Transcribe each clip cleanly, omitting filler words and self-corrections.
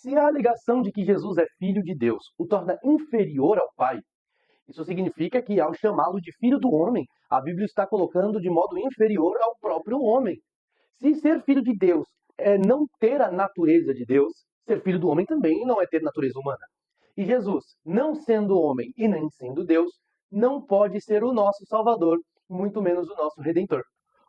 Se a alegação de que Jesus é filho de Deus o torna inferior ao Pai, isso significa que, ao chamá-lo de filho do homem, a Bíblia está colocando de modo inferior ao próprio homem. Se ser filho de Deus é não ter a natureza de Deus, ser filho do homem também não é ter natureza humana. E Jesus, não sendo homem e nem sendo Deus, não pode ser o nosso Salvador, muito menos o nosso Redentor.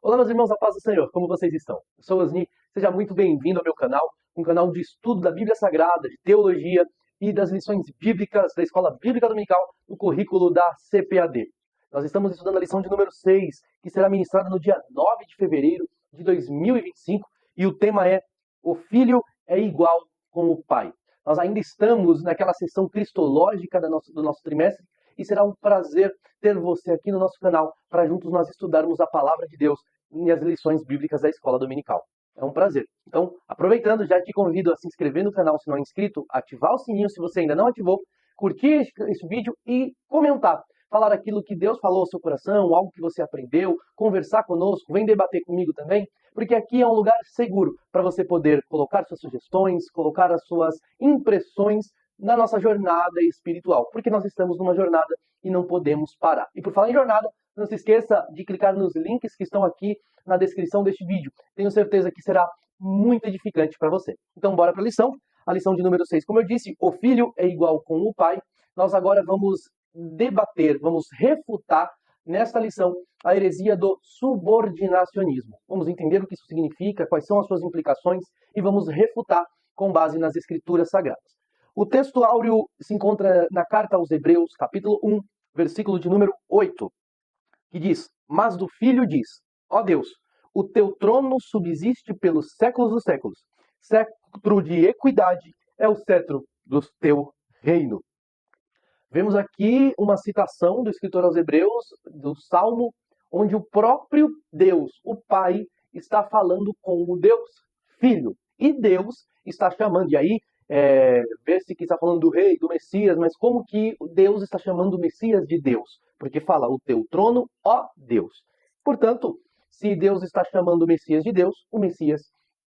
Olá, meus irmãos, a paz do Senhor, como vocês estão? Eu sou Osni, seja muito bem-vindo ao meu canal, um canal de estudo da Bíblia Sagrada, de teologia e das lições bíblicas da Escola Bíblica Dominical no currículo da CPAD. Nós estamos estudando a lição de número 6, que será ministrada no dia 9 de fevereiro de 2025, e o tema é O Filho é igual com o Pai. Nós ainda estamos naquela sessão cristológica do nosso trimestre, e será um prazer ter você aqui no nosso canal para juntos nós estudarmos a Palavra de Deus e as lições bíblicas da Escola Dominical. É um prazer. Então, aproveitando, já te convido a se inscrever no canal se não é inscrito, ativar o sininho se você ainda não ativou, curtir este vídeo e comentar. Falar aquilo que Deus falou ao seu coração, algo que você aprendeu, conversar conosco, vem debater comigo também, porque aqui é um lugar seguro para você poder colocar suas sugestões, colocar as suas impressões na nossa jornada espiritual, porque nós estamos numa jornada e não podemos parar. E por falar em jornada, não se esqueça de clicar nos links que estão aqui na descrição deste vídeo. Tenho certeza que será muito edificante para você. Então, bora para a lição de número 6. Como eu disse, o filho é igual com o pai. Nós agora vamos debater, vamos refutar nesta lição a heresia do subordinacionismo. Vamos entender o que isso significa, quais são as suas implicações e vamos refutar com base nas escrituras sagradas. O texto áureo se encontra na carta aos Hebreus, capítulo 1, versículo de número 8, que diz: Mas do Filho diz, ó Deus, o teu trono subsiste pelos séculos dos séculos. Cetro de equidade é o cetro do teu reino. Vemos aqui uma citação do escritor aos Hebreus, do Salmo, onde o próprio Deus, o Pai, está falando com o Deus Filho. E Deus está chamando, e aí vê-se que está falando do rei, do Messias, mas como que Deus está chamando o Messias de Deus? Porque fala, o teu trono, ó Deus. Portanto, se Deus está chamando o Messias de Deus, o Messias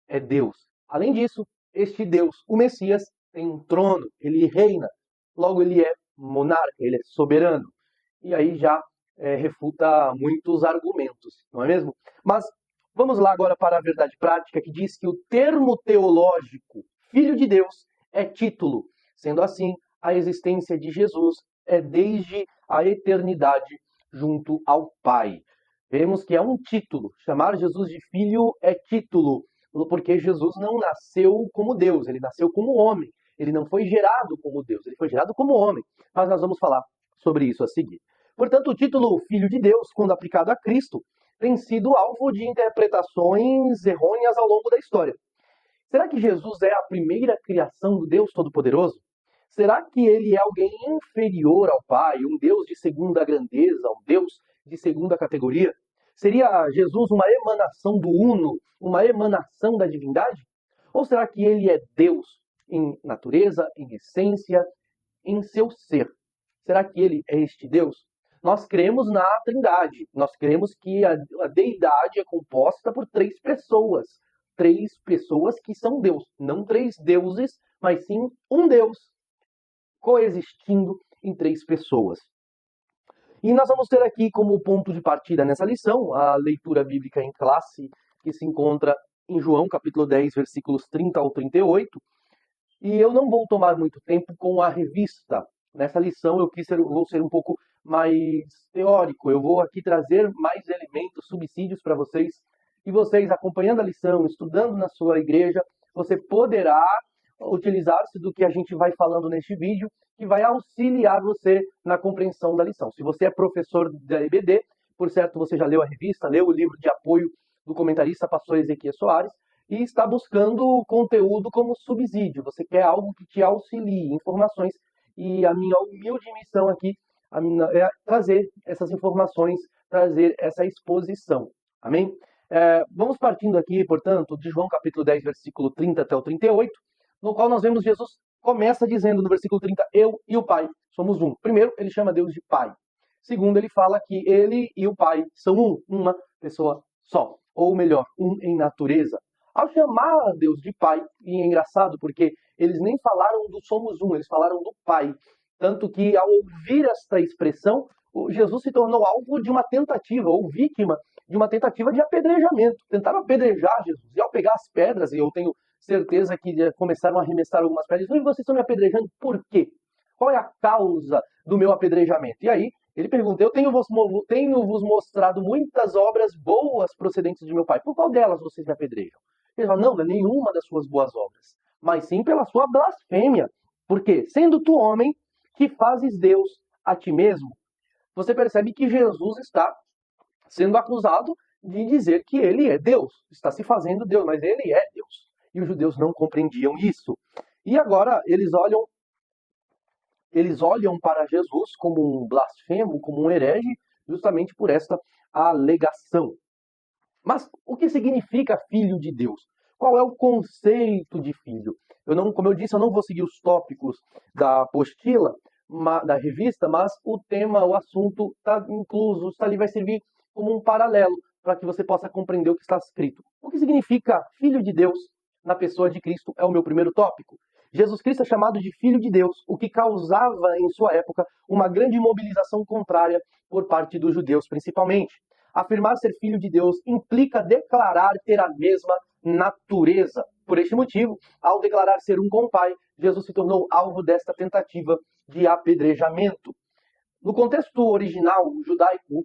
é Deus. Além disso, este Deus, o Messias, tem um trono, ele reina. Logo, ele é monarca, ele é soberano. E aí já refuta muitos argumentos, não é mesmo? Mas vamos lá agora para a verdade prática, que diz que o termo teológico Filho de Deus é título. Sendo assim, a existência de Jesus é desde a eternidade junto ao Pai. Vemos que é um título. Chamar Jesus de Filho é título, porque Jesus não nasceu como Deus, ele nasceu como homem. Ele não foi gerado como Deus, ele foi gerado como homem. Mas nós vamos falar sobre isso a seguir. Portanto, o título Filho de Deus, quando aplicado a Cristo, tem sido alvo de interpretações errôneas ao longo da história. Será que Jesus é a primeira criação do Deus Todo-Poderoso? Será que ele é alguém inferior ao Pai, um Deus de segunda grandeza, um Deus de segunda categoria? Seria Jesus uma emanação do Uno, uma emanação da divindade? Ou será que ele é Deus em natureza, em essência, em seu ser? Será que ele é este Deus? Nós cremos na Trindade. Nós cremos que a deidade é composta por três pessoas. Três pessoas que são Deus. Não três deuses, mas sim um Deus coexistindo em três pessoas. E nós vamos ter aqui como ponto de partida nessa lição a leitura bíblica em classe, que se encontra em João, capítulo 10, versículos 30 ao 38. E eu não vou tomar muito tempo com a revista. Nessa lição vou ser um pouco mais teórico. Eu vou aqui trazer mais elementos, subsídios para vocês. E vocês, acompanhando a lição, estudando na sua igreja, você poderá utilizar-se do que a gente vai falando neste vídeo, que vai auxiliar você na compreensão da lição. Se você é professor da EBD, por certo, você já leu a revista, leu o livro de apoio do comentarista pastor Ezequiel Soares, e está buscando conteúdo como subsídio. Você quer algo que te auxilie, informações. E a minha humilde missão aqui é trazer essas informações, trazer essa exposição. Amém? Vamos partindo aqui, portanto, de João capítulo 10, versículo 30 até o 38, no qual nós vemos Jesus começa dizendo no versículo 30, eu e o Pai somos um. Primeiro, ele chama Deus de Pai. Segundo, ele fala que ele e o Pai são uma pessoa só. Ou melhor, um em natureza. Ao chamar Deus de Pai, e é engraçado porque eles nem falaram do somos um, eles falaram do Pai. Tanto que, ao ouvir esta expressão, Jesus se tornou alvo de uma tentativa, ou vítima de uma tentativa de apedrejamento. Tentaram apedrejar Jesus. E ao pegar as pedras, e eu tenho certeza que começaram a arremessar algumas pedras, e vocês estão me apedrejando por quê? Qual é a causa do meu apedrejamento? E aí, ele pergunta, eu tenho-vos mostrado muitas obras boas procedentes de meu Pai. Por qual delas vocês me apedrejam? Ele fala, não é nenhuma das suas boas obras, mas sim pela sua blasfêmia. Porque, sendo tu homem, que fazes Deus a ti mesmo? Você percebe que Jesus está sendo acusado de dizer que ele é Deus. Está se fazendo Deus, mas ele é Deus. E os judeus não compreendiam isso. E agora eles olham para Jesus como um blasfemo, como um herege, justamente por esta alegação. Mas o que significa filho de Deus? Qual é o conceito de filho? Como eu disse, eu não vou seguir os tópicos da apostila, da revista, mas o tema, o assunto está incluso, está ali, vai servir como um paralelo para que você possa compreender o que está escrito. O que significa filho de Deus na pessoa de Cristo é o meu primeiro tópico. Jesus Cristo é chamado de Filho de Deus, o que causava em sua época uma grande mobilização contrária por parte dos judeus, principalmente. Afirmar ser Filho de Deus implica declarar ter a mesma natureza. Por este motivo, ao declarar ser um com o Pai, Jesus se tornou alvo desta tentativa de apedrejamento. No contexto original judaico,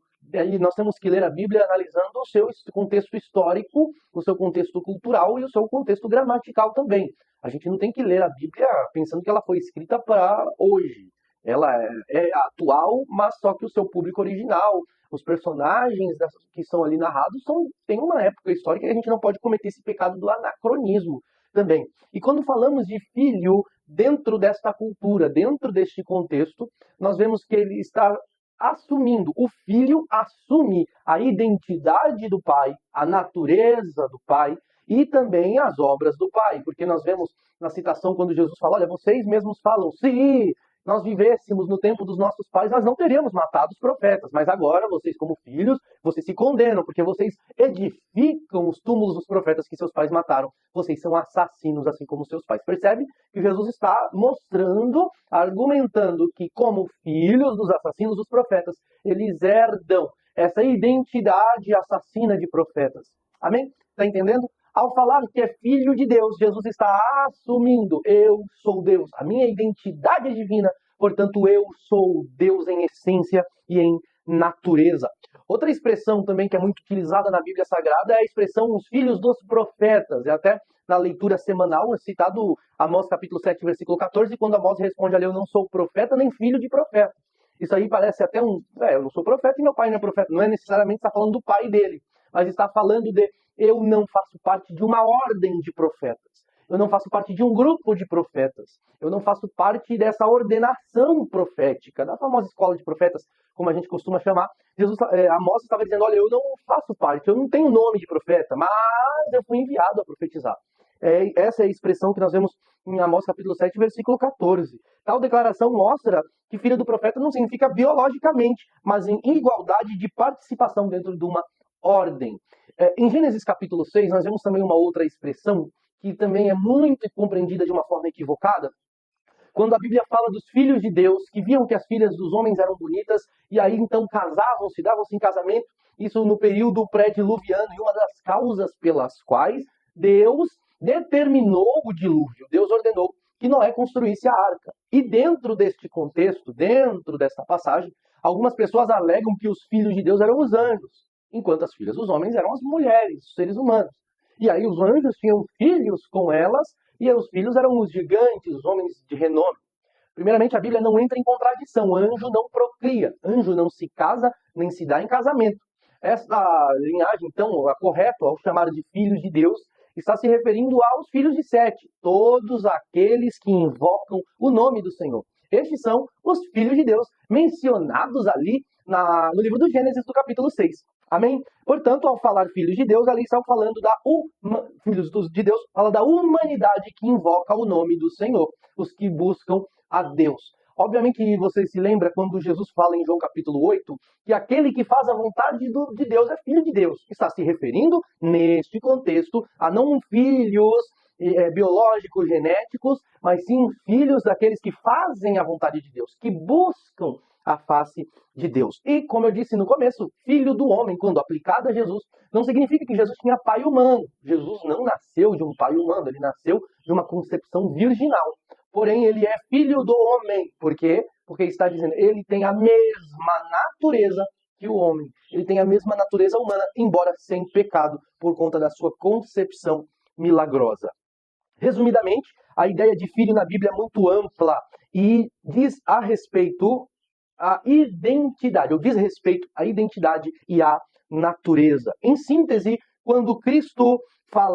nós temos que ler a Bíblia analisando o seu contexto histórico, o seu contexto cultural e o seu contexto gramatical também. A gente não tem que ler a Bíblia pensando que ela foi escrita para hoje. Ela é atual, mas só que o seu público original, os personagens que são ali narrados, tem uma época histórica que a gente não pode cometer esse pecado do anacronismo também. E quando falamos de filho, dentro desta cultura, dentro deste contexto, nós vemos que ele está assumindo, o filho assume a identidade do pai, a natureza do pai e também as obras do pai. Porque nós vemos na citação quando Jesus fala, olha, vocês mesmos falam, se nós vivêssemos no tempo dos nossos pais, nós não teríamos matado os profetas. Mas agora, vocês como filhos, vocês se condenam, porque vocês edificam os túmulos dos profetas que seus pais mataram. Vocês são assassinos, assim como seus pais. Percebe que Jesus está mostrando, argumentando que como filhos dos assassinos dos profetas, eles herdam essa identidade assassina de profetas. Amém? Está entendendo? Ao falar que é filho de Deus, Jesus está assumindo, eu sou Deus, a minha identidade é divina, portanto eu sou Deus em essência e em natureza. Outra expressão também que é muito utilizada na Bíblia Sagrada é a expressão os filhos dos profetas. E até na leitura semanal é citado Amós capítulo 7, versículo 14, quando Amós responde ali, eu não sou profeta nem filho de profeta. Isso aí parece até eu não sou profeta e meu pai não é profeta. Não é necessariamente está falando do pai dele, mas está falando de eu não faço parte de uma ordem de profetas. Eu não faço parte de um grupo de profetas. Eu não faço parte dessa ordenação profética, da famosa escola de profetas, como a gente costuma chamar. Amós estava dizendo, olha, eu não faço parte, eu não tenho nome de profeta, mas eu fui enviado a profetizar. Essa é a expressão que nós vemos em Amós capítulo 7, versículo 14. Tal declaração mostra que filho do profeta não significa biologicamente, mas em igualdade de participação dentro de uma ordem. Em Gênesis capítulo 6, nós vemos também uma outra expressão que também é muito compreendida de uma forma equivocada, quando a Bíblia fala dos filhos de Deus, que viam que as filhas dos homens eram bonitas, e aí então casavam-se, davam-se em casamento, isso no período pré-diluviano, e uma das causas pelas quais Deus determinou o dilúvio, Deus ordenou que Noé construísse a arca. E dentro deste contexto, dentro desta passagem, algumas pessoas alegam que os filhos de Deus eram os anjos, enquanto as filhas dos homens eram as mulheres, os seres humanos. E aí os anjos tinham filhos com elas, e os filhos eram os gigantes, os homens de renome. Primeiramente, a Bíblia não entra em contradição. Anjo não procria, anjo não se casa, nem se dá em casamento. Essa linhagem, então, a correta, ao chamar de filhos de Deus, está se referindo aos filhos de Sete, todos aqueles que invocam o nome do Senhor. Estes são os filhos de Deus, mencionados ali no livro do Gênesis, do capítulo 6. Amém? Portanto, ao falar filhos de Deus, ali estão falando filhos de Deus, fala da humanidade que invoca o nome do Senhor, os que buscam a Deus. Obviamente, você se lembra quando Jesus fala em João capítulo 8, que aquele que faz a vontade de Deus é filho de Deus. Está se referindo, neste contexto, a não filhos biológicos, genéticos, mas sim filhos daqueles que fazem a vontade de Deus, que buscam a face de Deus. E, como eu disse no começo, filho do homem, quando aplicado a Jesus, não significa que Jesus tinha pai humano. Jesus não nasceu de um pai humano, ele nasceu de uma concepção virginal. Porém, ele é filho do homem. Por quê? Porque está dizendo, ele tem a mesma natureza que o homem. Ele tem a mesma natureza humana, embora sem pecado, por conta da sua concepção milagrosa. Resumidamente, a ideia de filho na Bíblia é muito ampla e diz a respeito à identidade, ou diz respeito à identidade e à natureza. Em síntese, quando Cristo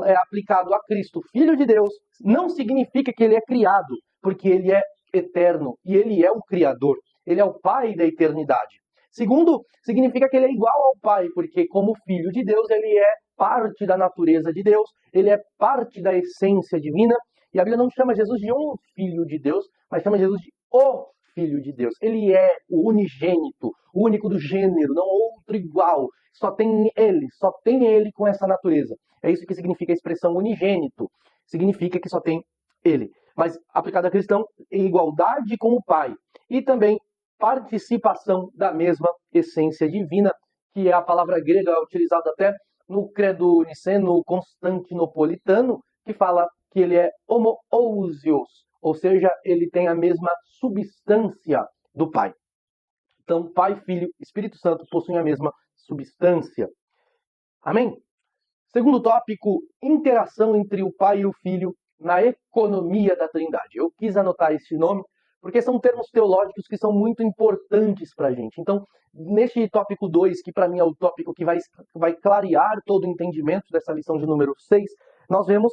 é aplicado a Cristo, Filho de Deus, não significa que ele é criado, porque ele é eterno e ele é o Criador. Ele é o Pai da eternidade. Segundo, significa que ele é igual ao Pai, porque como Filho de Deus, ele é parte da natureza de Deus, ele é parte da essência divina, e a Bíblia não chama Jesus de um Filho de Deus, mas chama Jesus de o Filho de Deus. Ele é o unigênito, o único do gênero, não outro igual. Só tem ele com essa natureza. É isso que significa a expressão unigênito. Significa que só tem ele. Mas aplicado a cristão, em igualdade com o Pai. E também participação da mesma essência divina, que é a palavra grega utilizada até no credo niceno-constantinopolitano, que fala que ele é homoousios, ou seja, ele tem a mesma substância do Pai. Então, Pai, Filho, Espírito Santo possuem a mesma substância. Amém? Segundo tópico, interação entre o Pai e o Filho na economia da Trindade. Eu quis anotar esse nome porque são termos teológicos que são muito importantes para a gente. Então, neste tópico 2, que para mim é o tópico que vai clarear todo o entendimento dessa lição de número 6, nós vemos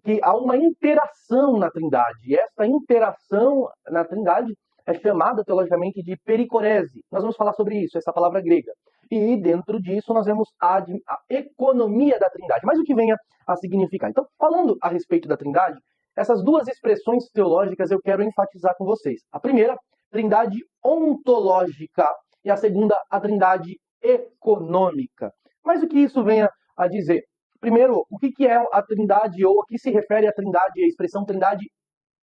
que há uma interação na Trindade. E esta interação na Trindade é chamada teologicamente de pericorese. Nós vamos falar sobre isso, essa palavra grega. E dentro disso nós vemos a economia da Trindade. Mas o que venha a significar? Então, falando a respeito da Trindade, essas duas expressões teológicas eu quero enfatizar com vocês. A primeira, Trindade ontológica, e a segunda, a Trindade econômica. Mas o que isso venha a dizer? Primeiro, o que é a Trindade, ou a que se refere a Trindade, a expressão Trindade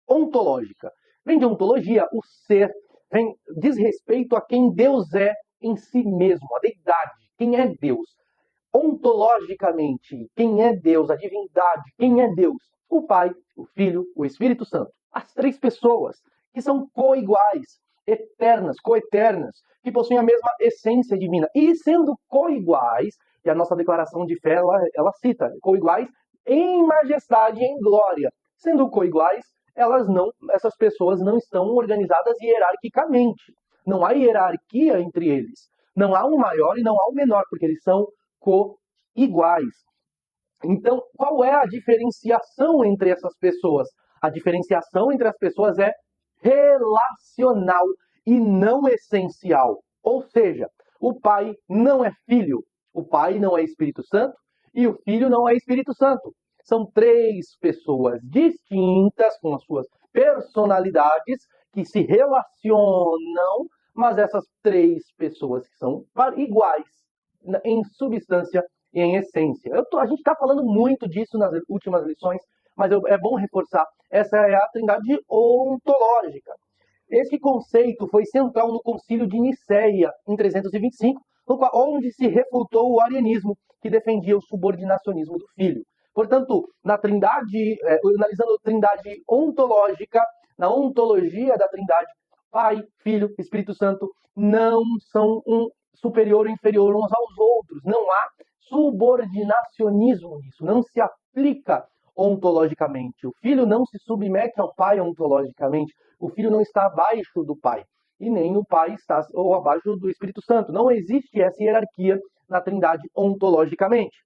ontológica? Vem de ontologia, o ser, diz respeito a quem Deus é em si mesmo, a deidade, quem é Deus. Ontologicamente, quem é Deus, a divindade, quem é Deus? O Pai, o Filho, o Espírito Santo. As três pessoas que são coiguais, eternas, coeternas, que possuem a mesma essência divina. E sendo coiguais, e a nossa declaração de fé, ela cita, coiguais em majestade e em glória. Sendo coiguais, essas pessoas não estão organizadas hierarquicamente. Não há hierarquia entre eles. Não há um maior e não há um menor, porque eles são coiguais. Então, qual é a diferenciação entre essas pessoas? A diferenciação entre as pessoas é relacional e não essencial. Ou seja, o Pai não é Filho, o Pai não é Espírito Santo e o Filho não é Espírito Santo. São três pessoas distintas, com as suas personalidades, que se relacionam, mas essas três pessoas que são iguais em substância e em essência. A gente está falando muito disso nas últimas lições, mas é bom reforçar. Essa é a Trindade ontológica. Esse conceito foi central no Concílio de Nicéia, em 325, onde se refutou o arianismo, que defendia o subordinacionismo do Filho. Portanto, na Trindade, analisando a Trindade ontológica, na ontologia da Trindade, Pai, Filho, Espírito Santo não são um superior ou inferior uns aos outros. Não há subordinacionismo nisso. Não se aplica ontologicamente. O Filho não se submete ao Pai ontologicamente. O Filho não está abaixo do Pai. E nem o Pai está abaixo do Espírito Santo. Não existe essa hierarquia na Trindade ontologicamente.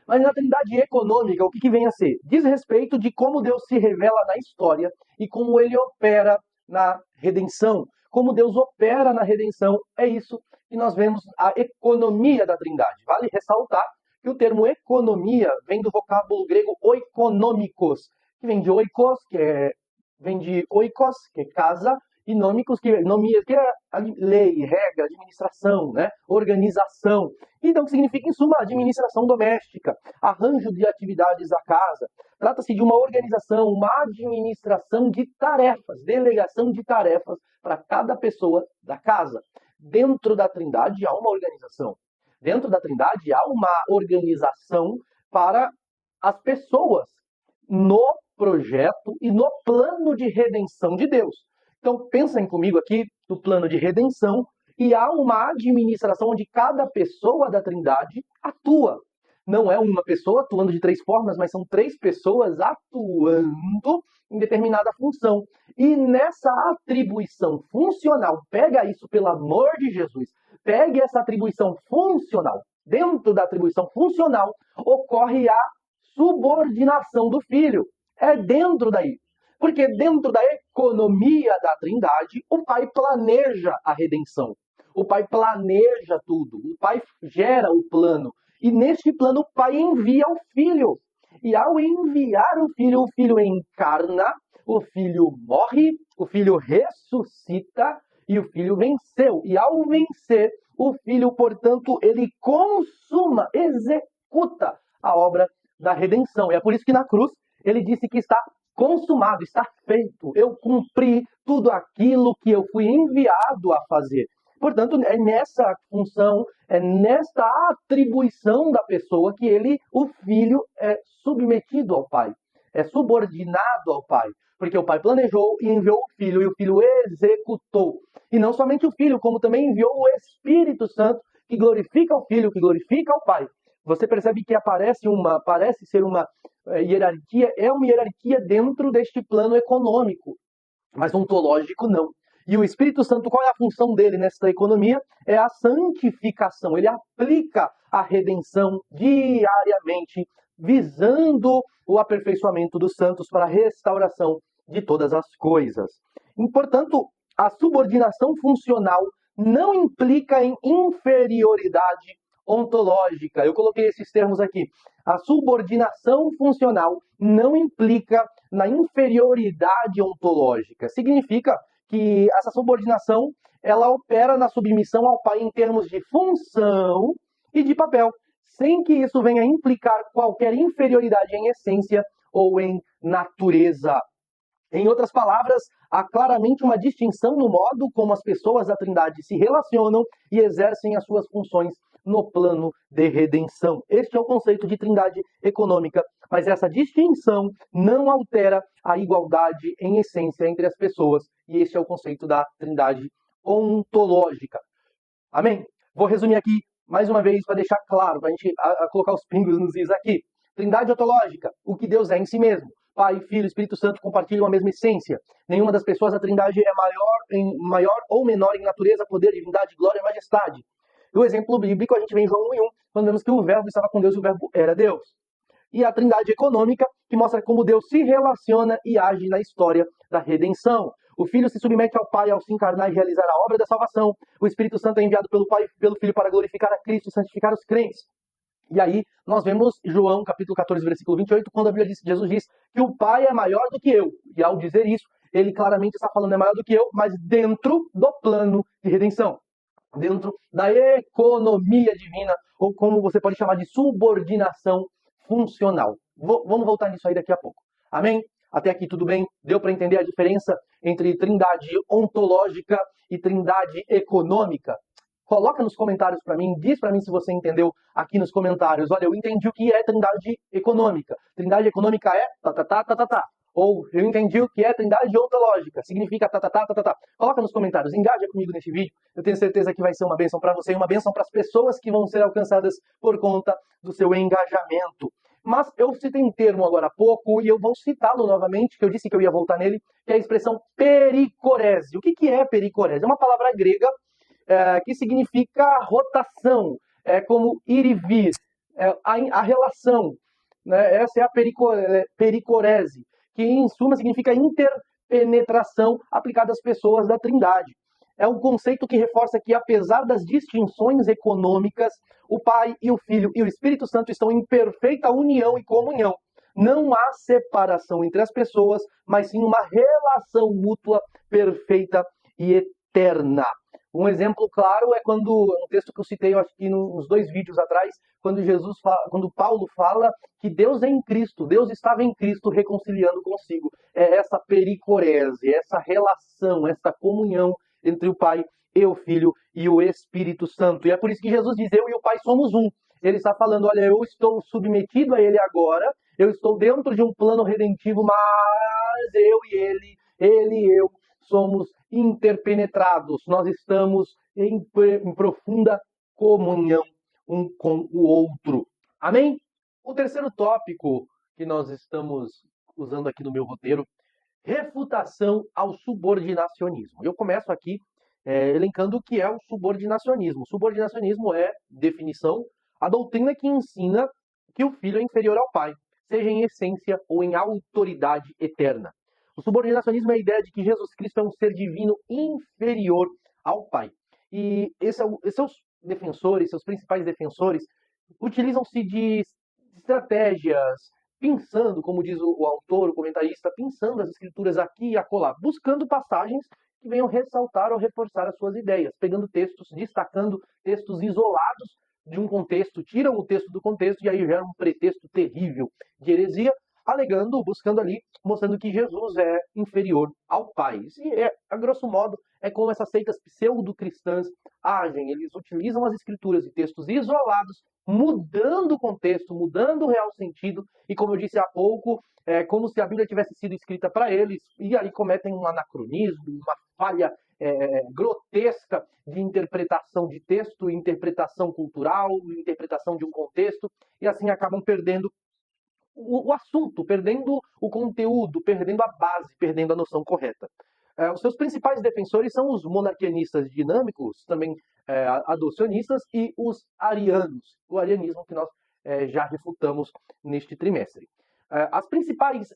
Mas na Trindade econômica, o que vem a ser? Diz respeito de como Deus se revela na história e como ele opera na redenção. Como Deus opera na redenção, é isso que nós vemos a economia da Trindade. Vale ressaltar que o termo economia vem do vocábulo grego oikonomikos, que vem de oikos, vem de oikos, que é casa, Gnômicos, que é lei, regra, administração, né? Organização. Então, o que significa, em suma, administração doméstica, arranjo de atividades da casa. Trata-se de uma organização, uma administração de tarefas, delegação de tarefas para cada pessoa da casa. Dentro da Trindade há uma organização. Dentro da Trindade há uma organização para as pessoas no projeto e no plano de redenção de Deus. Então, pensem comigo aqui no plano de redenção e há uma administração onde cada pessoa da Trindade atua. Não é uma pessoa atuando de 3 formas, mas são 3 pessoas atuando em determinada função. E nessa atribuição funcional, pega isso pelo amor de Jesus, pegue essa atribuição funcional. Dentro da atribuição funcional ocorre a subordinação do filho. É dentro daí. Porque dentro da economia da Trindade, o Pai planeja a redenção. O Pai planeja tudo. O Pai gera o plano. E neste plano, o Pai envia o Filho. E ao enviar o Filho encarna, o Filho morre, o Filho ressuscita e o Filho venceu. E ao vencer, o Filho, portanto, ele consuma, executa a obra da redenção. E é por isso que na cruz ele disse que está consumado, está feito. Eu cumpri tudo aquilo que eu fui enviado a fazer. Portanto, é nessa função, é nesta atribuição da pessoa que o filho é submetido ao pai, é subordinado ao pai. Porque o pai planejou e enviou o filho, e o filho executou. E não somente o filho, como também enviou o Espírito Santo, que glorifica o filho, que glorifica o pai. Você percebe que parece ser uma hierarquia, é uma hierarquia dentro deste plano econômico, mas ontológico não. E o Espírito Santo, qual é a função dele nesta economia? É a santificação. Ele aplica a redenção diariamente, visando o aperfeiçoamento dos santos para a restauração de todas as coisas. E, portanto, a subordinação funcional não implica em inferioridade ontológica. Eu coloquei esses termos aqui. A subordinação funcional não implica na inferioridade ontológica. Significa que essa subordinação ela opera na submissão ao pai em termos de função e de papel, sem que isso venha implicar qualquer inferioridade em essência ou em natureza. Em outras palavras, há claramente uma distinção no modo como as pessoas da Trindade se relacionam e exercem as suas funções no plano de redenção. Este é o conceito de trindade econômica, mas essa distinção não altera a igualdade em essência entre as pessoas, e este é o conceito da trindade ontológica. Amém? Vou resumir aqui mais uma vez para deixar claro, para a gente colocar os pingos nos is aqui. Trindade ontológica, o que Deus é em si mesmo. Pai, Filho, Espírito Santo compartilham a mesma essência. Nenhuma das pessoas da Trindade é maior ou menor em natureza, poder, divindade, glória e majestade. O exemplo bíblico a gente vê em João 1:1, quando vemos que o verbo estava com Deus e o verbo era Deus. E a trindade econômica, que mostra como Deus se relaciona e age na história da redenção. O Filho se submete ao Pai ao se encarnar e realizar a obra da salvação. O Espírito Santo é enviado pelo Pai e pelo Filho para glorificar a Cristo e santificar os crentes. E aí nós vemos João capítulo 14, versículo 28, quando Jesus diz que o Pai é maior do que eu. E ao dizer isso, ele claramente está falando é maior do que eu, mas dentro do plano de redenção. Dentro da economia divina, ou como você pode chamar de subordinação funcional. Vamos voltar nisso aí daqui a pouco. Amém? Até aqui tudo bem? Deu para entender a diferença entre trindade ontológica e trindade econômica? Coloca nos comentários para mim, diz para mim se você entendeu aqui nos comentários. Olha, eu entendi o que é trindade econômica. Trindade econômica é tá. Ou eu entendi o que é trindade ontológica. Significa tá. Coloca nos comentários, engaja comigo nesse vídeo. Eu tenho certeza que vai ser uma bênção para você e uma bênção para as pessoas que vão ser alcançadas por conta do seu engajamento. Mas eu citei um termo agora há pouco e eu vou citá-lo novamente, que eu disse que eu ia voltar nele, que é a expressão pericorese. O que é pericorese? É uma palavra grega que significa rotação, como ir e vir, a relação. Né? Essa é a pericorese, que em suma significa interpenetração aplicada às pessoas da Trindade. É um conceito que reforça que, apesar das distinções econômicas, o Pai e o Filho e o Espírito Santo estão em perfeita união e comunhão. Não há separação entre as pessoas, mas sim uma relação mútua perfeita e eterna. Um exemplo claro é quando um texto que eu citei, eu acho que nos 2 vídeos atrás, quando Paulo fala que Deus é em Cristo, Deus estava em Cristo reconciliando consigo. É essa pericorese, essa relação, essa comunhão entre o Pai e o Filho e o Espírito Santo. E é por isso que Jesus diz: eu e o Pai somos um. Ele está falando: olha, eu estou submetido a Ele agora, eu estou dentro de um plano redentivo, mas eu e Ele e eu somos interpenetrados, nós estamos em profunda comunhão um com o outro. Amém? O terceiro tópico que nós estamos usando aqui no meu roteiro: refutação ao subordinacionismo. Eu começo aqui elencando o que é o subordinacionismo. O subordinacionismo é, definição, a doutrina que ensina que o filho é inferior ao pai, seja em essência ou em autoridade eterna. O subordinacionismo é a ideia de que Jesus Cristo é um ser divino inferior ao pai. E seus defensores, seus principais defensores, utilizam-se de estratégias, pensando, como diz o autor, o comentarista, pensando as escrituras aqui e acolá, buscando passagens que venham ressaltar ou reforçar as suas ideias, pegando textos, destacando textos isolados de um contexto, tiram o texto do contexto e aí gera um pretexto terrível de heresia, alegando, buscando ali, mostrando que Jesus é inferior ao Pai. E, a grosso modo, é como essas seitas pseudo-cristãs agem. Eles utilizam as escrituras e textos isolados, mudando o contexto, mudando o real sentido, e como eu disse há pouco, é como se a Bíblia tivesse sido escrita para eles, e aí cometem um anacronismo, uma falha grotesca de interpretação de texto, interpretação cultural, interpretação de um contexto, e assim acabam perdendo o assunto, perdendo o conteúdo, perdendo a base, perdendo a noção correta. Os seus principais defensores são os monarquianistas dinâmicos, também adocionistas, e os arianos, o arianismo que nós já refutamos neste trimestre.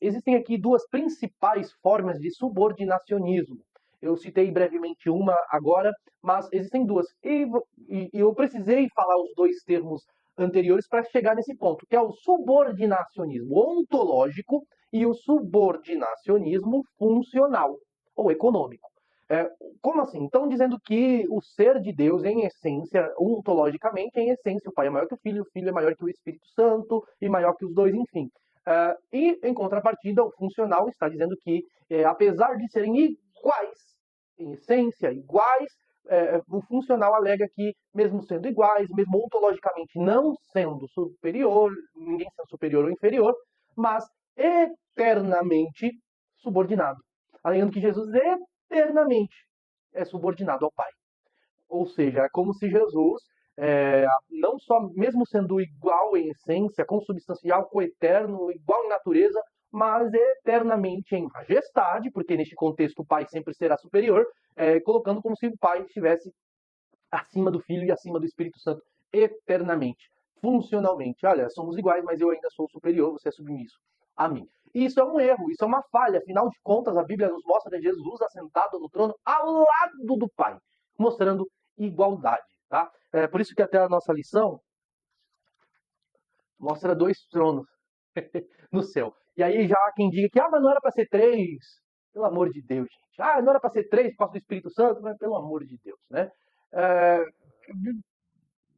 Existem aqui 2 principais formas de subordinacionismo. Eu citei brevemente uma agora, mas existem 2. E eu precisei falar os 2 termos anteriores para chegar nesse ponto, que é o subordinacionismo ontológico e o subordinacionismo funcional ou econômico. Como assim? Estão dizendo que o ser de Deus, em essência, ontologicamente, em essência, o Pai é maior que o Filho é maior que o Espírito Santo e maior que os dois, enfim. E, em contrapartida, o funcional está dizendo que, apesar de serem iguais, em essência, iguais, o funcional alega que, mesmo sendo iguais, mesmo ontologicamente não sendo superior, ninguém sendo superior ou inferior, mas eternamente subordinado. Alegando que Jesus eternamente é subordinado ao Pai. Ou seja, é como se Jesus, não só, mesmo sendo igual em essência, consubstancial, coeterno, igual em natureza, mas eternamente em majestade, porque neste contexto o Pai sempre será superior, colocando como se o Pai estivesse acima do Filho e acima do Espírito Santo eternamente, funcionalmente. Olha, somos iguais, mas eu ainda sou superior, você é submisso a mim. E isso é um erro, isso é uma falha. Afinal de contas, a Bíblia nos mostra Jesus assentado no trono ao lado do Pai, mostrando igualdade. Tá? Por isso que até a nossa lição mostra 2 tronos no céu. E aí já há quem diga que mas não era para ser 3. Pelo amor de Deus, gente. Não era para ser 3 por causa do Espírito Santo, mas pelo amor de Deus, né?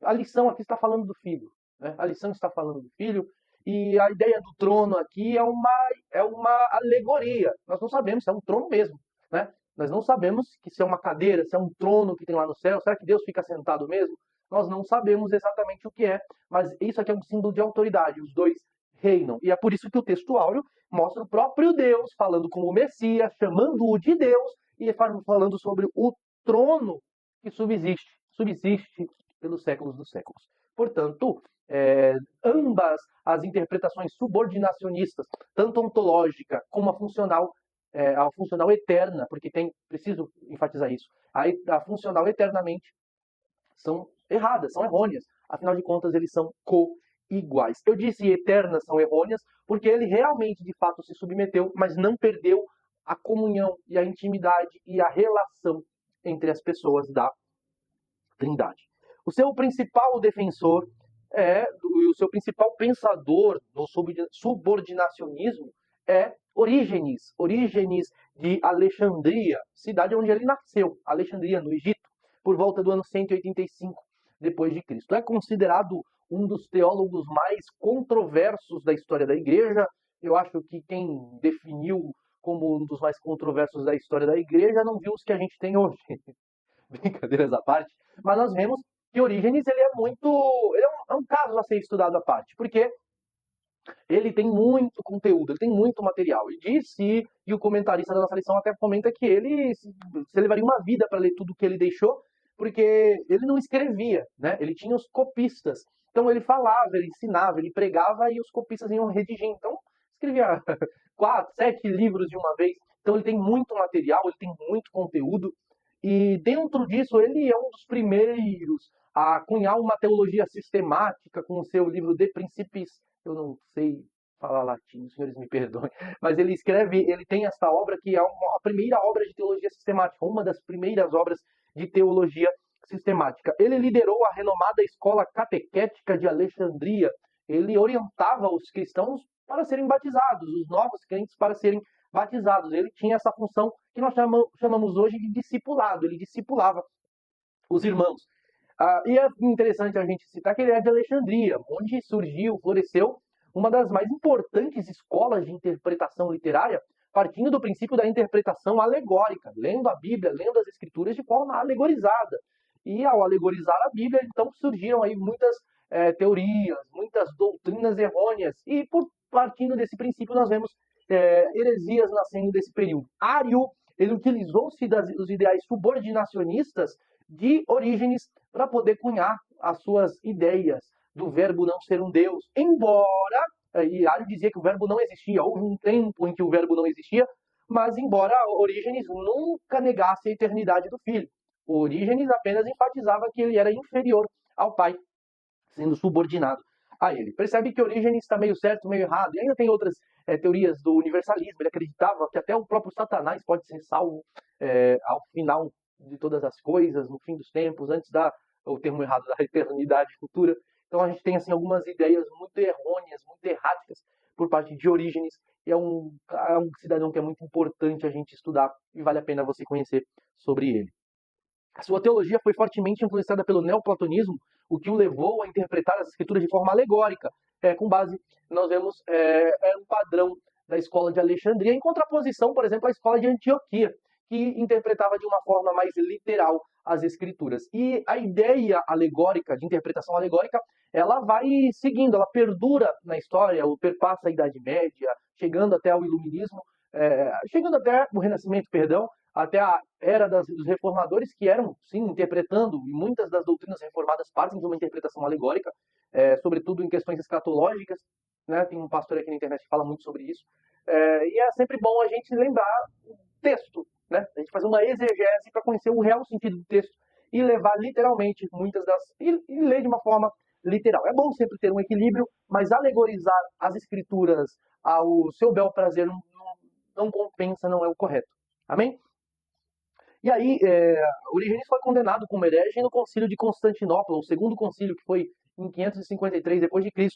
A lição aqui está falando do Filho. Né? A lição está falando do Filho. E a ideia do trono aqui é uma alegoria. Nós não sabemos se é um trono mesmo. Né? Nós não sabemos se é uma cadeira, se é um trono que tem lá no céu. Será que Deus fica sentado mesmo? Nós não sabemos exatamente o que é. Mas isso aqui é um símbolo de autoridade. Os dois reinam. E é por isso que o texto áureo mostra o próprio Deus falando como Messias, chamando-o de Deus e falando sobre o trono que subsiste pelos séculos dos séculos. Portanto, ambas as interpretações subordinacionistas, tanto ontológica como a funcional eterna, porque preciso enfatizar isso, a funcional eternamente, são erradas, são errôneas. Afinal de contas, eles são iguais. Eu disse eternas são errôneas porque ele realmente, de fato, se submeteu, mas não perdeu a comunhão e a intimidade e a relação entre as pessoas da Trindade. O seu principal defensor o seu principal pensador no subordinacionismo é Orígenes de Alexandria, cidade onde ele nasceu, Alexandria, no Egito, por volta do ano 185 depois de Cristo. É considerado um dos teólogos mais controversos da história da igreja. Eu acho que quem definiu como um dos mais controversos da história da igreja não viu os que a gente tem hoje. Brincadeiras à parte. Mas nós vemos que Orígenes ele é muito. Ele é um caso a ser estudado à parte, porque ele tem muito conteúdo, ele tem muito material. E disse, e o comentarista da nossa lição até comenta que ele se levaria uma vida para ler tudo que ele deixou, porque ele não escrevia, né? Ele tinha os copistas. Então ele falava, ele ensinava, ele pregava e os copistas iam redigir. Então escrevia 4, 7 livros de uma vez. Então ele tem muito material, ele tem muito conteúdo. E dentro disso ele é um dos primeiros a cunhar uma teologia sistemática com o seu livro De Principis. Eu não sei falar latim, os senhores me perdoem, mas ele escreve, ele tem essa obra que é a primeira obra de teologia sistemática, uma das primeiras obras de teologia sistemática. Ele liderou a renomada escola catequética de Alexandria. Ele orientava os cristãos para serem batizados, os novos crentes para serem batizados. Ele tinha essa função que nós chamamos hoje de discipulado. Ele discipulava os irmãos. E é interessante a gente citar que ele é de Alexandria, onde surgiu, floresceu uma das mais importantes escolas de interpretação literária, partindo do princípio da interpretação alegórica, lendo a Bíblia, lendo as Escrituras de forma alegorizada. E ao alegorizar a Bíblia, então surgiram aí muitas teorias, muitas doutrinas errôneas. E partindo desse princípio, nós vemos heresias nascendo desse período. Ário, ele utilizou-se dos ideais subordinacionistas de Orígenes para poder cunhar as suas ideias do verbo não ser um Deus. Embora, e Ário dizia que o verbo não existia, houve um tempo em que o verbo não existia, mas embora Orígenes nunca negasse a eternidade do Filho. Orígenes apenas enfatizava que ele era inferior ao Pai, sendo subordinado a ele. Percebe que Orígenes está meio certo, meio errado. E ainda tem outras teorias do universalismo. Ele acreditava que até o próprio Satanás pode ser salvo ao final de todas as coisas, no fim dos tempos, antes o termo errado, da eternidade futura. Então a gente tem assim algumas ideias muito errôneas, muito erráticas por parte de Orígenes. E é um cidadão que é muito importante a gente estudar e vale a pena você conhecer sobre ele. A sua teologia foi fortemente influenciada pelo neoplatonismo, o que o levou a interpretar as escrituras de forma alegórica. Com base, nós vemos um padrão da escola de Alexandria, em contraposição, por exemplo, à escola de Antioquia, que interpretava de uma forma mais literal as escrituras. E a ideia alegórica, de interpretação alegórica, ela vai seguindo, ela perdura na história, perpassa a Idade Média, chegando até o Iluminismo, chegando até o Renascimento, perdão, até a era dos reformadores, que eram, sim, interpretando, e muitas das doutrinas reformadas partem de uma interpretação alegórica, sobretudo em questões escatológicas, né? Tem um pastor aqui na internet que fala muito sobre isso, e é sempre bom a gente lembrar o texto, né? A gente fazer uma exegese para conhecer o real sentido do texto e levar literalmente e ler de uma forma literal. É bom sempre ter um equilíbrio, mas alegorizar as escrituras ao seu bel prazer não compensa, não é o correto. Amém? E aí, Orígenes foi condenado como herege no concílio de Constantinopla, o segundo concílio, que foi em 553 d.C.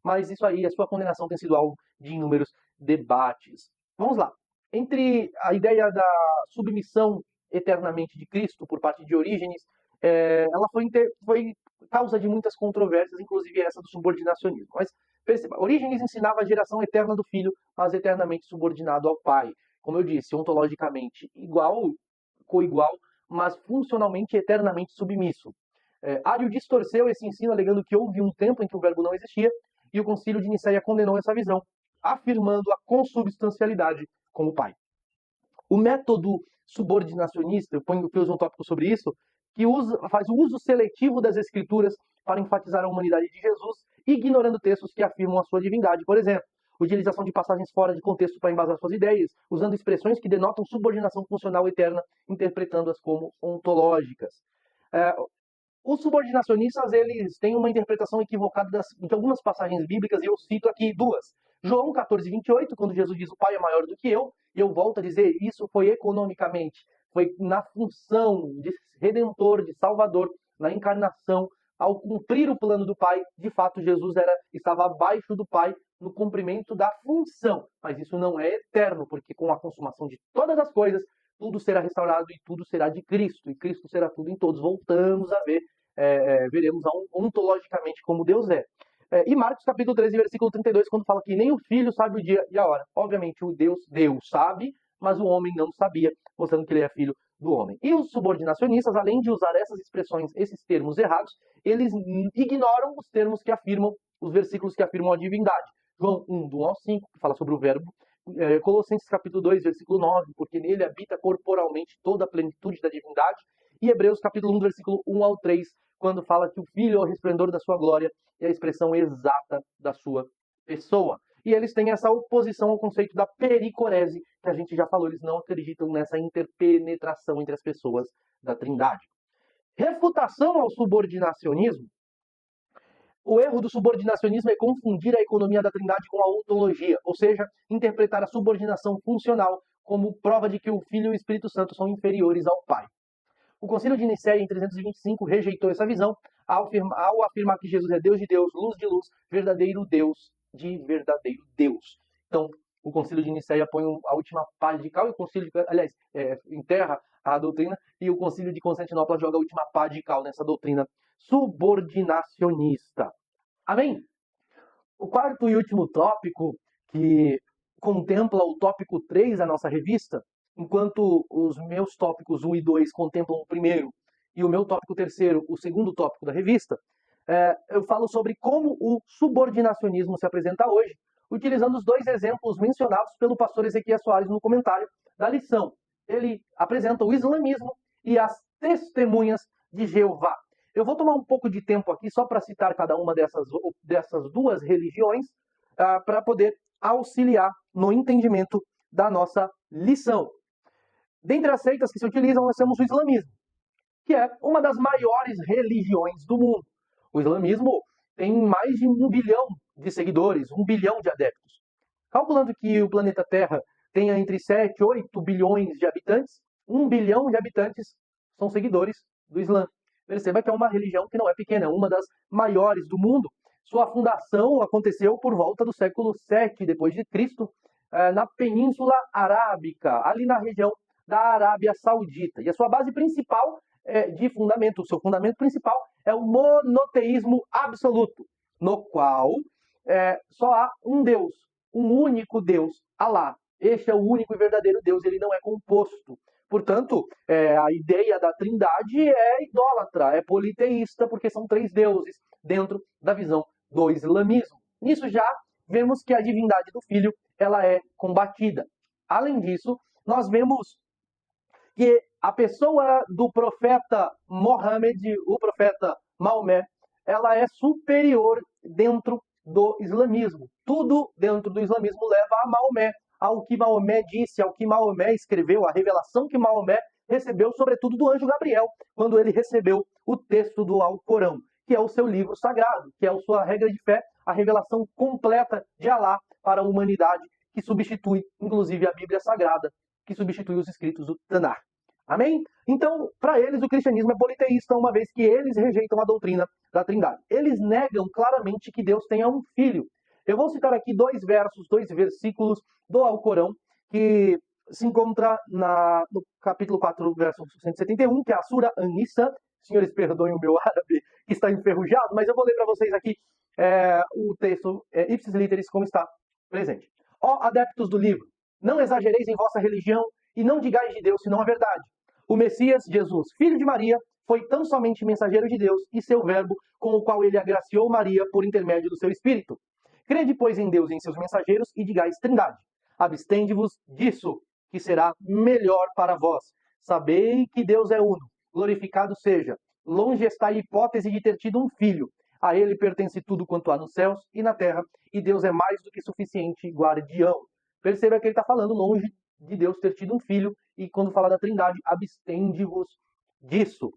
Mas isso aí, a sua condenação tem sido alvo de inúmeros debates. Vamos lá. Entre a ideia da submissão eternamente de Cristo por parte de Orígenes, ela foi causa de muitas controvérsias, inclusive essa do subordinacionismo. Mas perceba, Orígenes ensinava a geração eterna do Filho, mas eternamente subordinado ao Pai. Como eu disse, ontologicamente coigual, mas funcionalmente e eternamente submisso. Ário distorceu esse ensino, alegando que houve um tempo em que o verbo não existia, e o concílio de Nicéia condenou essa visão, afirmando a consubstancialidade como Pai. O método subordinacionista, eu fiz um tópico sobre isso, que faz o uso seletivo das escrituras para enfatizar a humanidade de Jesus, ignorando textos que afirmam a sua divindade. Por exemplo, utilização de passagens fora de contexto para embasar suas ideias, usando expressões que denotam subordinação funcional eterna, interpretando-as como ontológicas. Os subordinacionistas, eles têm uma interpretação equivocada de algumas passagens bíblicas, e eu cito aqui duas. João 14:28, quando Jesus diz: o Pai é maior do que eu, e eu volto a dizer, isso foi economicamente, foi na função de redentor, de salvador, na encarnação ao cumprir o plano do Pai, de fato Jesus estava abaixo do Pai no cumprimento da função. Mas isso não é eterno, porque com a consumação de todas as coisas, tudo será restaurado e tudo será de Cristo. E Cristo será tudo em todos. Voltamos a ver, veremos ontologicamente como Deus é. E Marcos capítulo 13, versículo 32, quando fala que nem o Filho sabe o dia e a hora. Obviamente o Deus sabe, mas o homem não sabia, mostrando que ele é filho do homem. E os subordinacionistas, além de usar essas expressões, esses termos errados, eles ignoram os termos que afirmam, os versículos que afirmam a divindade. João 1, do 1 ao 5, que fala sobre o verbo. Colossenses capítulo 2, versículo 9, porque nele habita corporalmente toda a plenitude da divindade. E Hebreus capítulo 1, versículo 1 ao 3, quando fala que o Filho é o resplendor da sua glória e a expressão exata da sua pessoa. E eles têm essa oposição ao conceito da pericorese, que a gente já falou, eles não acreditam nessa interpenetração entre as pessoas da Trindade. Refutação ao subordinacionismo. O erro do subordinacionismo é confundir a economia da Trindade com a ontologia, ou seja, interpretar a subordinação funcional como prova de que o Filho e o Espírito Santo são inferiores ao Pai. O Concílio de Nicéia, em 325, rejeitou essa visão ao afirmar que Jesus é Deus de Deus, luz de luz, verdadeiro Deus de verdadeiro Deus. Então, o Concílio de Nicéia põe a última pá de cal, e o Concílio enterra a doutrina, e o Concílio de Constantinopla joga a última pá de cal nessa doutrina subordinacionista. Amém? O quarto e último tópico, que contempla o tópico 3 da nossa revista, enquanto os meus tópicos 1 e 2 contemplam o primeiro, e o meu tópico terceiro, o segundo tópico da revista, eu falo sobre como o subordinacionismo se apresenta hoje, utilizando os dois exemplos mencionados pelo pastor Ezequiel Soares no comentário da lição. Ele apresenta o islamismo e as testemunhas de Jeová. Eu vou tomar um pouco de tempo aqui só para citar cada uma dessas duas religiões, para poder auxiliar no entendimento da nossa lição. Dentre as seitas que se utilizam, nós temos o islamismo, que é uma das maiores religiões do mundo. O islamismo tem mais de 1 bilhão de seguidores, 1 bilhão de adeptos. Calculando que o planeta Terra tenha entre 7 e 8 bilhões de habitantes, 1 bilhão de habitantes são seguidores do Islã. Perceba que é uma religião que não é pequena, é uma das maiores do mundo. Sua fundação aconteceu por volta do século 7 depois de Cristo, na Península Arábica, ali na região da Arábia Saudita. E a sua base principal de fundamento, o seu fundamento principal é o monoteísmo absoluto, no qual só há um Deus, um único Deus, Alá. Este é o único e verdadeiro Deus, ele não é composto. Portanto, a ideia da Trindade é idólatra, é politeísta, porque são 3 deuses dentro da visão do islamismo. Nisso já vemos que a divindade do Filho ela é combatida. Além disso, nós vemos que a pessoa do profeta Mohammed, o profeta Maomé, ela é superior dentro do islamismo. Tudo dentro do islamismo leva a Maomé, ao que Maomé disse, ao que Maomé escreveu, a revelação que Maomé recebeu, sobretudo do anjo Gabriel, quando ele recebeu o texto do Alcorão, que é o seu livro sagrado, que é a sua regra de fé, a revelação completa de Alá para a humanidade, que substitui, inclusive, a Bíblia Sagrada, que substitui os escritos do Tanar. Amém? Então, para eles, o cristianismo é politeísta, uma vez que eles rejeitam a doutrina da Trindade. Eles negam claramente que Deus tenha um filho. Eu vou citar aqui 2 versículos do Alcorão, que se encontra no capítulo 4, verso 171, que é a Sura An-Nisa. Senhores, perdoem o meu árabe, que está enferrujado, mas eu vou ler para vocês aqui o texto ipsis literis, como está presente. Ó adeptos do livro, não exagereis em vossa religião e não digais de Deus senão a verdade. O Messias, Jesus, filho de Maria, foi tão somente mensageiro de Deus e seu verbo, com o qual ele agraciou Maria por intermédio do seu Espírito. Crede, pois, em Deus e em seus mensageiros e digais Trindade. Abstende-vos disso, que será melhor para vós. Sabei que Deus é uno. Glorificado seja. Longe está a hipótese de ter tido um filho. A ele pertence tudo quanto há nos céus e na terra, e Deus é mais do que suficiente guardião. Perceba que ele está falando longe de Deus ter tido um filho, e quando fala da Trindade, abstende-vos disso.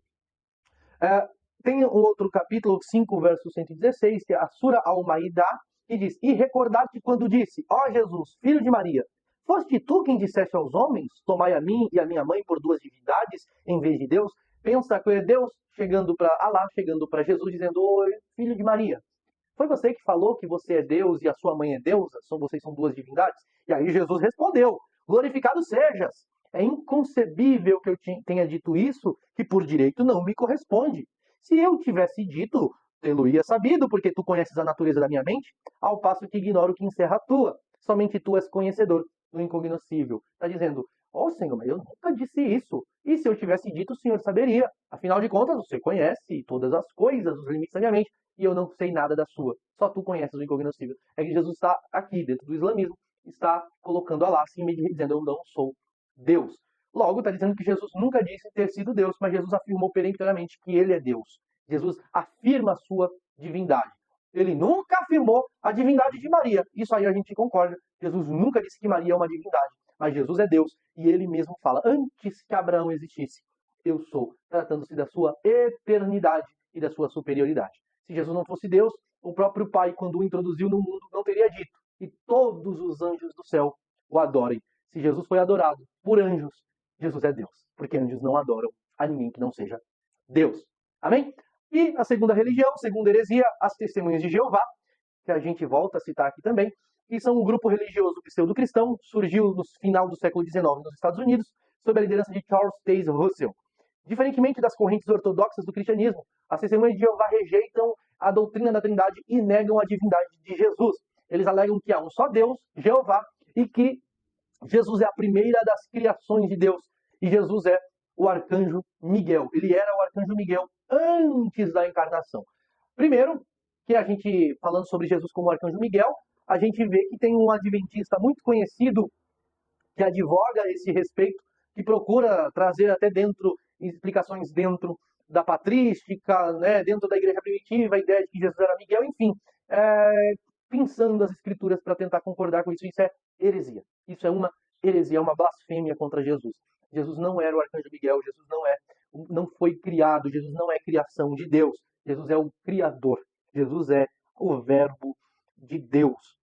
Tem um outro capítulo, 5, verso 116, que é a Sura Al-Ma'idah, que diz: E recordar-te quando disse, ó Jesus, filho de Maria, foste tu quem disseste aos homens, tomai a mim e a minha mãe por 2 divindades em vez de Deus? Pensa que é Deus chegando para Allah, chegando para Jesus, dizendo: oi, filho de Maria, foi você que falou que você é Deus e a sua mãe é deusa? Vocês são duas divindades? E aí Jesus respondeu: glorificado sejas. É inconcebível que eu tenha dito isso, que por direito não me corresponde. Se eu tivesse dito, tê-lo-ia sabido, porque tu conheces a natureza da minha mente, ao passo que ignoro o que encerra a tua. Somente tu és conhecedor do incognoscível. Está dizendo: ó Senhor, mas eu nunca disse isso. E se eu tivesse dito, o Senhor saberia. Afinal de contas, você conhece todas as coisas, os limites da minha mente, e eu não sei nada da sua. Só tu conheces o incognoscível. É que Jesus está aqui, dentro do islamismo, está colocando Allah assim, dizendo: eu não sou Deus. Logo, está dizendo que Jesus nunca disse ter sido Deus, mas Jesus afirmou peremptoriamente que ele é Deus. Jesus afirma a sua divindade. Ele nunca afirmou a divindade de Maria. Isso aí a gente concorda. Jesus nunca disse que Maria é uma divindade, mas Jesus é Deus. E ele mesmo fala: antes que Abraão existisse, eu sou, tratando-se da sua eternidade e da sua superioridade. Se Jesus não fosse Deus, o próprio Pai, quando o introduziu no mundo, não teria dito: e todos os anjos do céu o adorem. Se Jesus foi adorado por anjos, Jesus é Deus, porque anjos não adoram a ninguém que não seja Deus. Amém? E a segunda religião, segunda heresia, as Testemunhas de Jeová, que a gente volta a citar aqui também, que são um grupo religioso pseudo-cristão, surgiu no final do século XIX nos Estados Unidos, sob a liderança de Charles Taze Russell. Diferentemente das correntes ortodoxas do cristianismo, as Testemunhas de Jeová rejeitam a doutrina da Trindade e negam a divindade de Jesus. Eles alegam que há um só Deus, Jeová, e que Jesus é a primeira das criações de Deus, e Jesus é o arcanjo Miguel. Ele era o arcanjo Miguel antes da encarnação. Primeiro, que a gente, falando sobre Jesus como arcanjo Miguel, a gente vê que tem um adventista muito conhecido que advoga a esse respeito, que procura trazer até dentro, explicações dentro da patrística, né, dentro da igreja primitiva, a ideia de que Jesus era Miguel, enfim, pensando as escrituras para tentar concordar com isso. Isso é heresia. Isso é uma heresia, é uma blasfêmia contra Jesus. Jesus não era o arcanjo Miguel, Jesus não foi criado, Jesus não é criação de Deus. Jesus é o Criador. Jesus é o Verbo de Deus.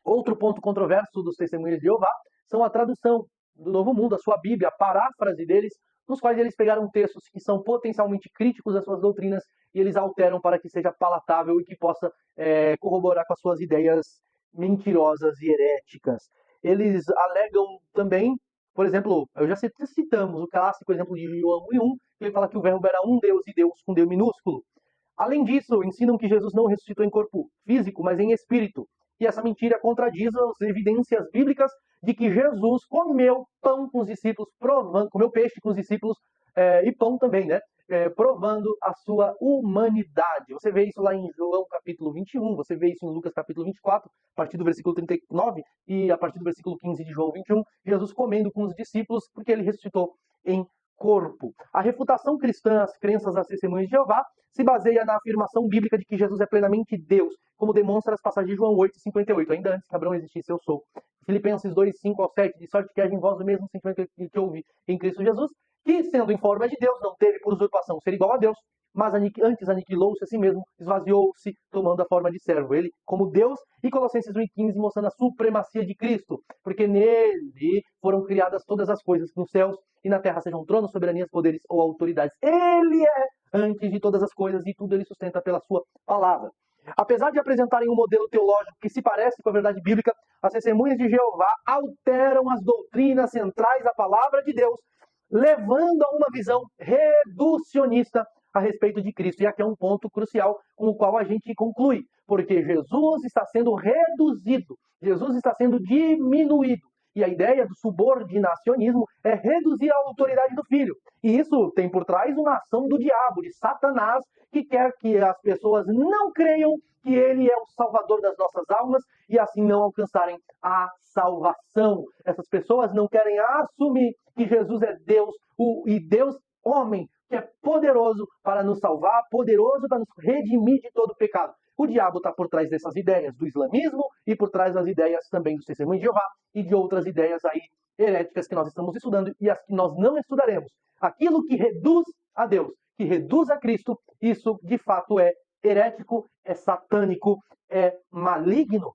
Outro ponto controverso dos Testemunhas de Jeová são a tradução do Novo Mundo, a sua Bíblia, a paráfrase deles, nos quais eles pegaram textos que são potencialmente críticos às suas doutrinas e eles alteram para que seja palatável e que possa corroborar com as suas ideias mentirosas e heréticas. Eles alegam também, por exemplo, já citamos o clássico exemplo de João 1:1, que ele fala que o verbo era um Deus e Deus com D minúsculo. Além disso, ensinam que Jesus não ressuscitou em corpo físico, mas em espírito. E essa mentira contradiz as evidências bíblicas de que Jesus comeu pão com os discípulos, comeu peixe com os discípulos e pão também, né? Provando a sua humanidade. Você vê isso lá em João capítulo 21, você vê isso em Lucas capítulo 24, a partir do versículo 39 e a partir do versículo 15 de João 21, Jesus comendo com os discípulos porque ele ressuscitou em corpo. A refutação cristã às crenças das Testemunhas de Jeová se baseia na afirmação bíblica de que Jesus é plenamente Deus, como demonstra as passagens de João 8:58. Ainda antes que Abraão existisse, eu sou. Filipenses 2:5-7, de sorte que haja em vós o mesmo sentimento que houve em Cristo Jesus, que, sendo em forma de Deus, não teve por usurpação ser igual a Deus, mas antes aniquilou-se a si mesmo, esvaziou-se, tomando a forma de servo. Ele como Deus, e Colossenses 1:15 mostrando a supremacia de Cristo, porque nele foram criadas todas as coisas nos céus e na terra, sejam tronos, soberanias, poderes ou autoridades. Ele é antes de todas as coisas e tudo ele sustenta pela sua palavra. Apesar de apresentarem um modelo teológico que se parece com a verdade bíblica, as Testemunhas de Jeová alteram as doutrinas centrais da palavra de Deus, levando a uma visão reducionista a respeito de Cristo. E aqui é um ponto crucial com o qual a gente conclui, porque Jesus está sendo reduzido, Jesus está sendo diminuído. E a ideia do subordinacionismo é reduzir a autoridade do Filho. E isso tem por trás uma ação do diabo, de Satanás, que quer que as pessoas não creiam que ele é o salvador das nossas almas e assim não alcançarem a salvação. Essas pessoas não querem assumir que Jesus é Deus, e Deus homem, que é poderoso para nos salvar, poderoso para nos redimir de todo pecado. O diabo está por trás dessas ideias do islamismo e por trás das ideias também dos Testemunhos de Jeová e de outras ideias aí heréticas que nós estamos estudando e as que nós não estudaremos. Aquilo que reduz a Deus, que reduz a Cristo, isso de fato é herético, é satânico, é maligno.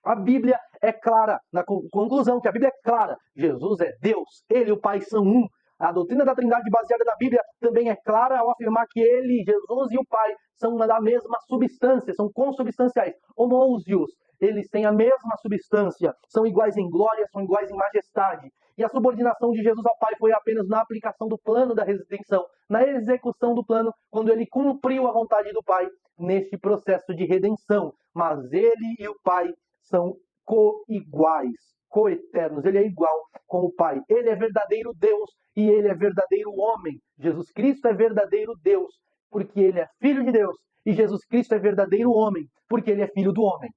A Bíblia é clara, na conclusão que a Bíblia é clara. Jesus é Deus, ele e o Pai são um. A doutrina da Trindade baseada na Bíblia também é clara ao afirmar que ele, Jesus e o Pai são da mesma substância, são consubstanciais, homousios. Eles têm a mesma substância, são iguais em glória, são iguais em majestade. E a subordinação de Jesus ao Pai foi apenas na aplicação do plano da redenção, na execução do plano, quando ele cumpriu a vontade do Pai neste processo de redenção. Mas ele e o Pai são co-iguais, co-eternos. Ele é igual com o Pai. Ele é verdadeiro Deus e ele é verdadeiro homem. Jesus Cristo é verdadeiro Deus, porque ele é filho de Deus. E Jesus Cristo é verdadeiro homem, porque ele é filho do homem.